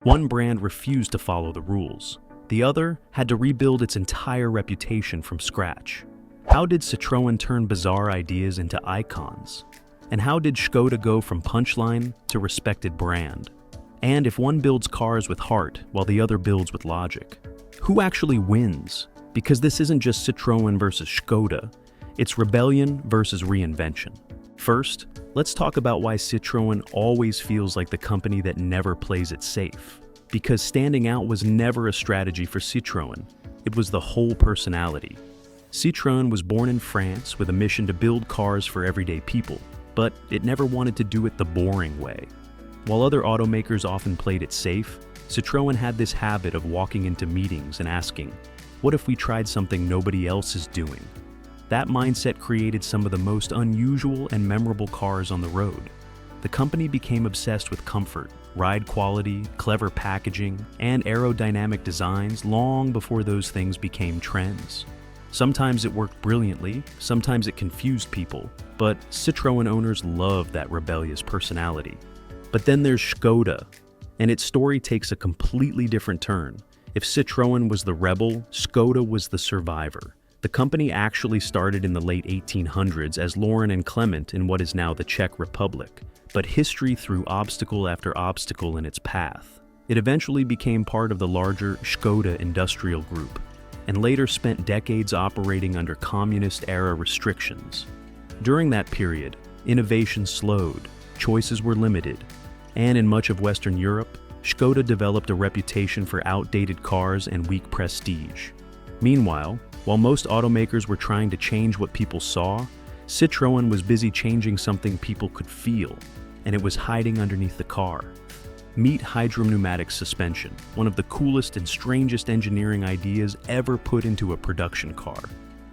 One brand refused to follow the rules. The other had to rebuild its entire reputation from scratch. How did Citroën turn bizarre ideas into icons? And how did Škoda go from punchline to respected brand? And if one builds cars with heart while the other builds with logic, who actually wins? Because this isn't just Citroën versus Škoda, it's rebellion versus reinvention. First, let's talk about why Citroën always feels like the company that never plays it safe. Because standing out was never a strategy for Citroën, it was the whole personality. Citroën was born in France with a mission to build cars for everyday people, but it never wanted to do it the boring way. While other automakers often played it safe, Citroën had this habit of walking into meetings and asking, "What if we tried something nobody else is doing?" That mindset created some of the most unusual and memorable cars on the road. The company became obsessed with comfort, ride quality, clever packaging, and aerodynamic designs long before those things became trends. Sometimes it worked brilliantly, sometimes it confused people, but Citroën owners loved that rebellious personality. But then there's Škoda, and its story takes a completely different turn. If Citroën was the rebel, Škoda was the survivor. The company actually started in the late 1800s as Lauren and Clement in what is now the Czech Republic, but history threw obstacle after obstacle in its path. It eventually became part of the larger Škoda industrial group, and later spent decades operating under communist-era restrictions. During that period, innovation slowed, choices were limited, and in much of Western Europe, Škoda developed a reputation for outdated cars and weak prestige. Meanwhile, while most automakers were trying to change what people saw, Citroën was busy changing something people could feel, and it was hiding underneath the car. Meet hydropneumatic suspension, one of the coolest and strangest engineering ideas ever put into a production car.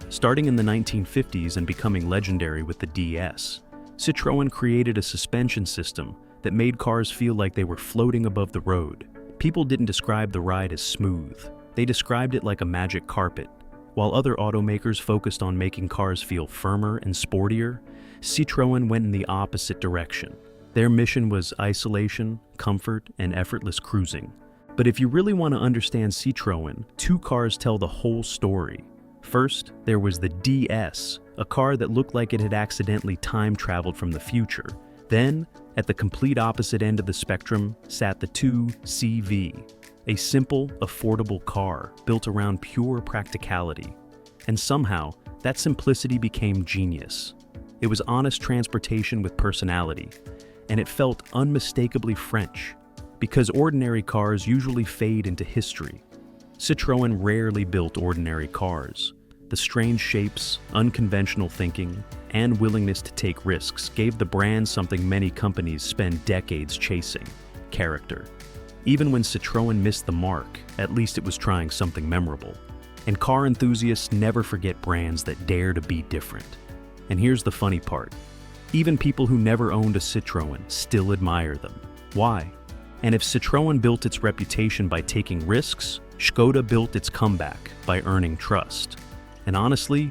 Starting in the 1950s and becoming legendary with the DS, Citroën created a suspension system that made cars feel like they were floating above the road. People didn't describe the ride as smooth. They described it like a magic carpet. While other automakers focused on making cars feel firmer and sportier, Citroën went in the opposite direction. Their mission was isolation, comfort, and effortless cruising. But if you really want to understand Citroën, two cars tell the whole story. First, there was the DS, a car that looked like it had accidentally time-traveled from the future. Then, at the complete opposite end of the spectrum, sat the 2CV, a simple, affordable car built around pure practicality. And somehow, that simplicity became genius. It was honest transportation with personality, and it felt unmistakably French, because ordinary cars usually fade into history. Citroën rarely built ordinary cars. The strange shapes, unconventional thinking, and willingness to take risks gave the brand something many companies spend decades chasing: character. Even when Citroën missed the mark, at least it was trying something memorable. And car enthusiasts never forget brands that dare to be different. And here's the funny part. Even people who never owned a Citroën still admire them. Why? And if Citroën built its reputation by taking risks, Škoda built its comeback by earning trust. And honestly,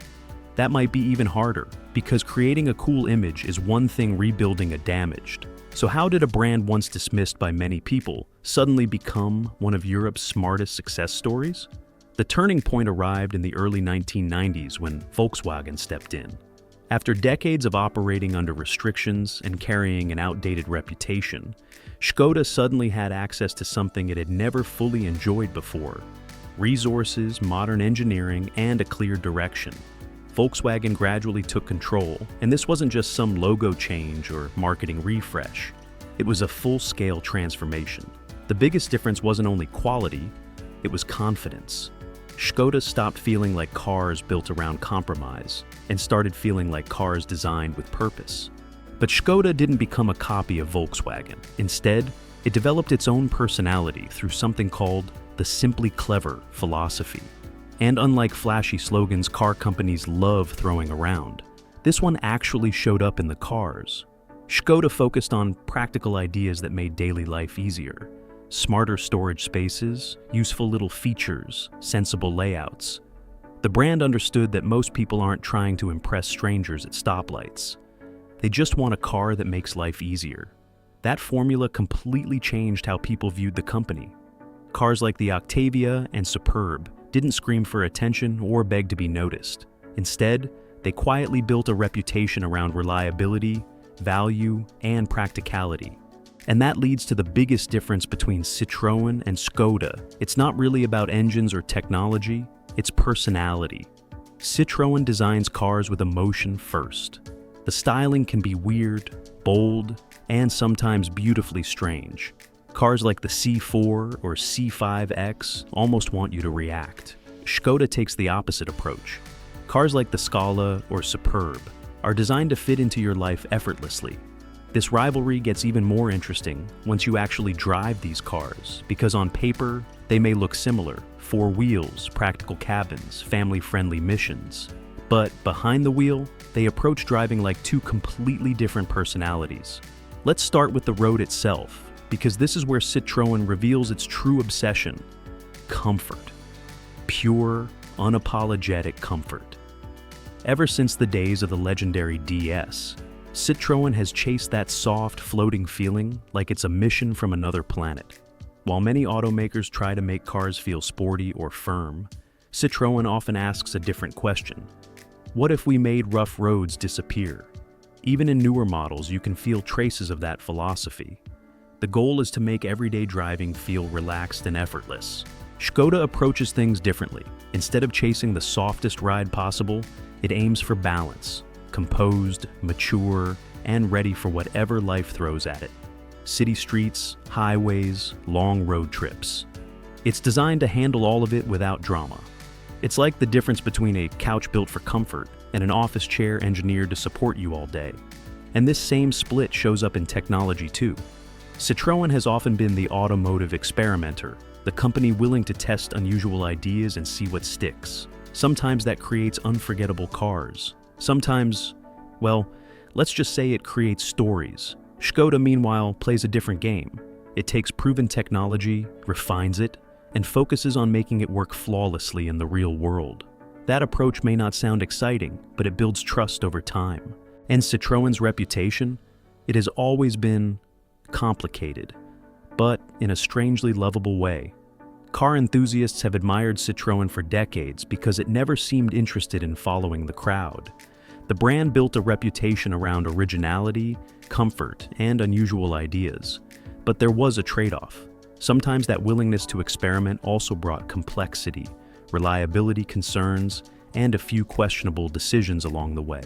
that might be even harder, because creating a cool image is one thing rebuilding a damaged. So how did a brand once dismissed by many people suddenly become one of Europe's smartest success stories? The turning point arrived in the early 1990s when Volkswagen stepped in. After decades of operating under restrictions and carrying an outdated reputation, Škoda suddenly had access to something it had never fully enjoyed before: resources, modern engineering, and a clear direction. Volkswagen gradually took control, and this wasn't just some logo change or marketing refresh. It was a full-scale transformation. The biggest difference wasn't only quality, it was confidence. Škoda stopped feeling like cars built around compromise and started feeling like cars designed with purpose. But Škoda didn't become a copy of Volkswagen. Instead, it developed its own personality through something called the simply clever philosophy. And unlike flashy slogans car companies love throwing around, this one actually showed up in the cars. Škoda focused on practical ideas that made daily life easier. Smarter storage spaces, useful little features, sensible layouts. The brand understood that most people aren't trying to impress strangers at stoplights. They just want a car that makes life easier. That formula completely changed how people viewed the company. Cars like the Octavia and Superb didn't scream for attention or beg to be noticed. Instead, they quietly built a reputation around reliability, value, and practicality. And that leads to the biggest difference between Citroën and Škoda. It's not really about engines or technology, it's personality. Citroën designs cars with emotion first. The styling can be weird, bold, and sometimes beautifully strange. Cars like the C4 or C5X almost want you to react. Škoda takes the opposite approach. Cars like the Scala or Superb are designed to fit into your life effortlessly. This rivalry gets even more interesting once you actually drive these cars, because on paper, they may look similar: 4 wheels, practical cabins, family-friendly missions. But behind the wheel, they approach driving like two completely different personalities. Let's start with the road itself, because this is where Citroën reveals its true obsession: comfort. Pure, unapologetic comfort. Ever since the days of the legendary DS, Citroën has chased that soft, floating feeling like it's a mission from another planet. While many automakers try to make cars feel sporty or firm, Citroën often asks a different question. What if we made rough roads disappear? Even in newer models, you can feel traces of that philosophy. The goal is to make everyday driving feel relaxed and effortless. Škoda approaches things differently. Instead of chasing the softest ride possible, it aims for balance. Composed, mature, and ready for whatever life throws at it. City streets, highways, long road trips. It's designed to handle all of it without drama. It's like the difference between a couch built for comfort and an office chair engineered to support you all day. And this same split shows up in technology too. Citroën has often been the automotive experimenter, the company willing to test unusual ideas and see what sticks. Sometimes that creates unforgettable cars. Sometimes, well, let's just say it creates stories. Škoda, meanwhile, plays a different game. It takes proven technology, refines it, and focuses on making it work flawlessly in the real world. That approach may not sound exciting, but it builds trust over time. And Citroën's reputation? It has always been complicated, but in a strangely lovable way. Car enthusiasts have admired Citroën for decades because it never seemed interested in following the crowd. The brand built a reputation around originality, comfort, and unusual ideas. But there was a trade-off. Sometimes that willingness to experiment also brought complexity, reliability concerns, and a few questionable decisions along the way.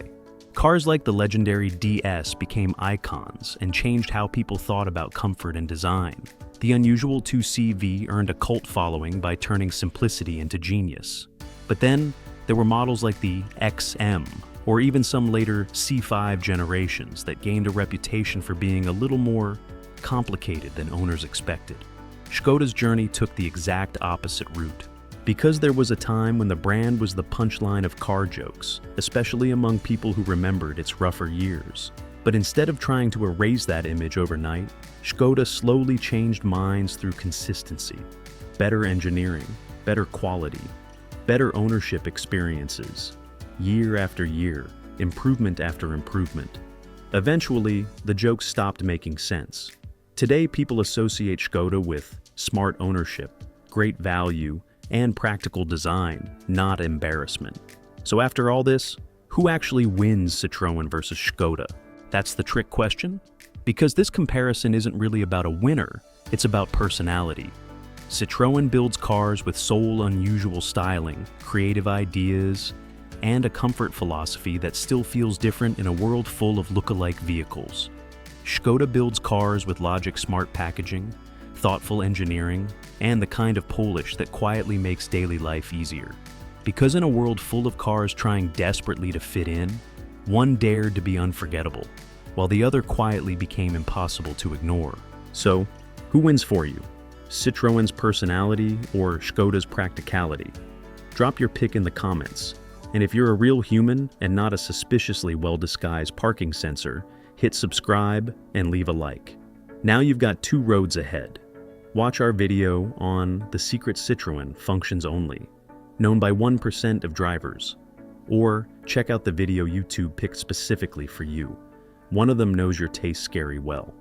Cars like the legendary DS became icons and changed how people thought about comfort and design. The unusual 2CV earned a cult following by turning simplicity into genius. But then, there were models like the XM, or even some later C5 generations that gained a reputation for being a little more complicated than owners expected. Škoda's journey took the exact opposite route. Because there was a time when the brand was the punchline of car jokes, especially among people who remembered its rougher years. But instead of trying to erase that image overnight, Škoda slowly changed minds through consistency. Better engineering, better quality, better ownership experiences. Year after year, improvement after improvement. Eventually, the jokes stopped making sense. Today, people associate Škoda with smart ownership, great value, and practical design, not embarrassment. So after all this, who actually wins Citroën versus Škoda? That's the trick question. Because this comparison isn't really about a winner, it's about personality. Citroën builds cars with soul, unusual styling, creative ideas, and a comfort philosophy that still feels different in a world full of look-alike vehicles. Škoda builds cars with logic, smart packaging, thoughtful engineering, and the kind of polish that quietly makes daily life easier. Because in a world full of cars trying desperately to fit in, one dared to be unforgettable, while the other quietly became impossible to ignore. So, who wins for you? Citroën's personality or Škoda's practicality? Drop your pick in the comments. And if you're a real human and not a suspiciously well-disguised parking sensor, hit subscribe and leave a like. Now you've got 2 roads ahead. Watch our video on the secret Citroën functions only, known by 1% of drivers. Or check out the video YouTube picked specifically for you. One of them knows your taste scary well.